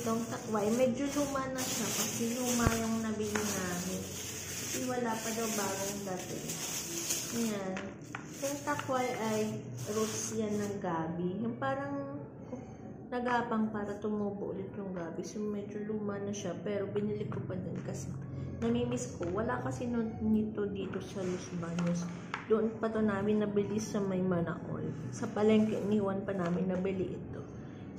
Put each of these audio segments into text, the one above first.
ganitong takway. Medyo luma na siya kasi luma yung nabili namin. Kasi wala pa daw bagong dating. Ayan. Yung takway ay roots yan ng gabi. Yung parang nagapang para tumubo ulit yung gabi. So, medyo luma na siya. Pero binili ko pa din kasi namimiss ko. Wala kasi nito dito sa Los Baños. Doon pa to namin nabili sa may Manacor. Sa palengke, iniwan pa namin nabili ito.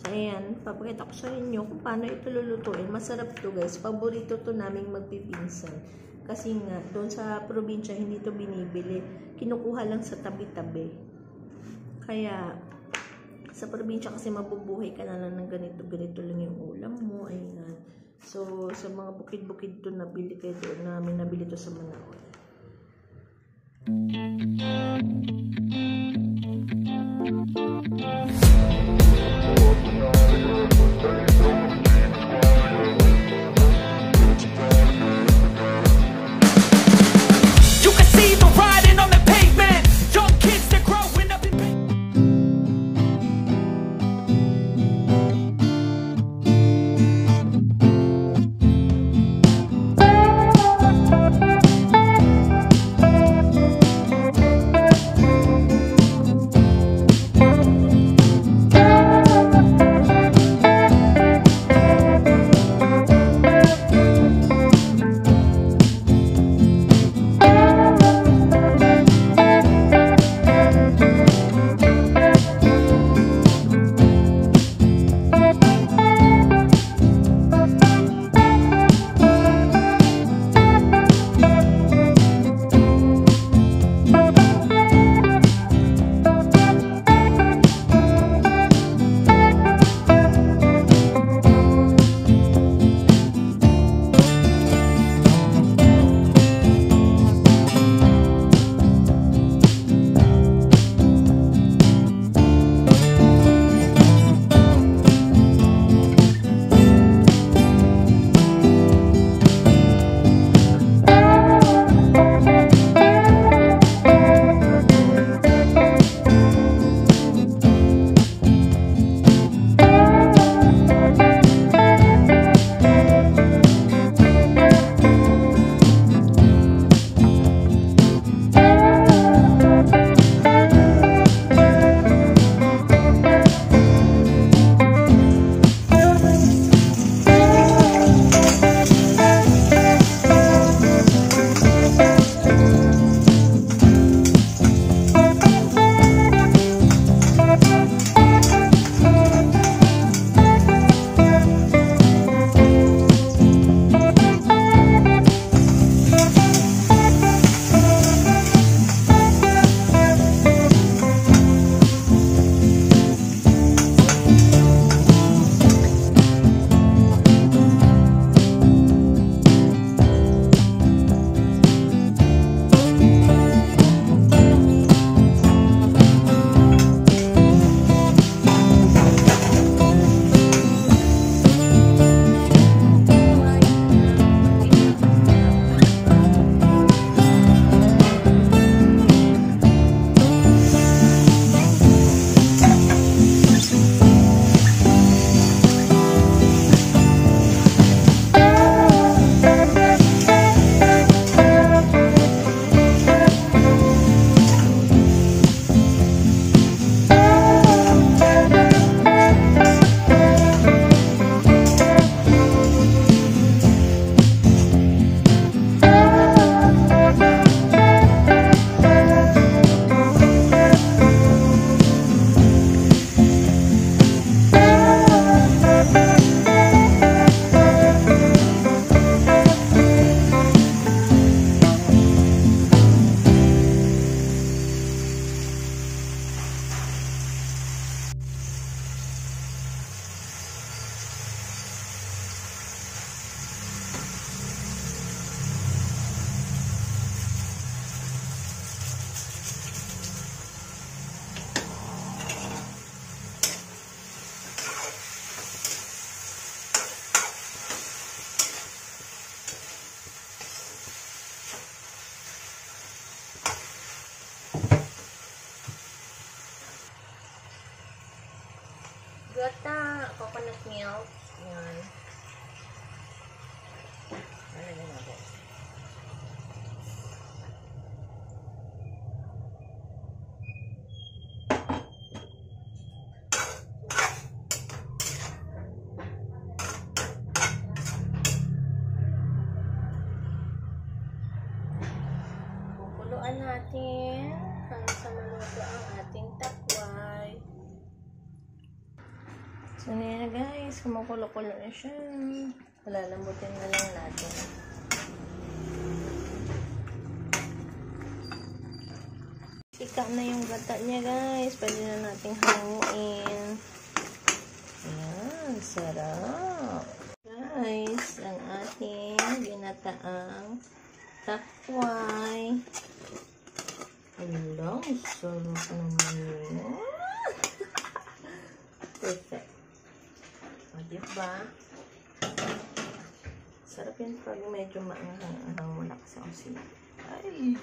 So, ayan. Papakita ko sa inyo kung paano ito lulutuin. Masarap to guys. Paborito to naming magpipinsan. Kasi nga, doon sa probinsya, hindi to binibili. Kinukuha lang sa tabi-tabi. Kaya, sa probinsya kasi mabubuhay ka na lang ng ganito lang yung ulam mo. Ayan. So, sa mga bukid-bukid to nabili kayo doon namin. Nabili to sa Manacor. So, na guys, kumukulo-kulo na siya. Palalambutin na lang natin. Ika na yung gata niya guys. Pwede na nating hanguin. Ayan, sarap. Guys, ang ating ginataang takway. Alam, sarap naman yun. Perfect. O, diba? Sarap yun pag medyo maanghang-anghang, malakas ang sila. Ay!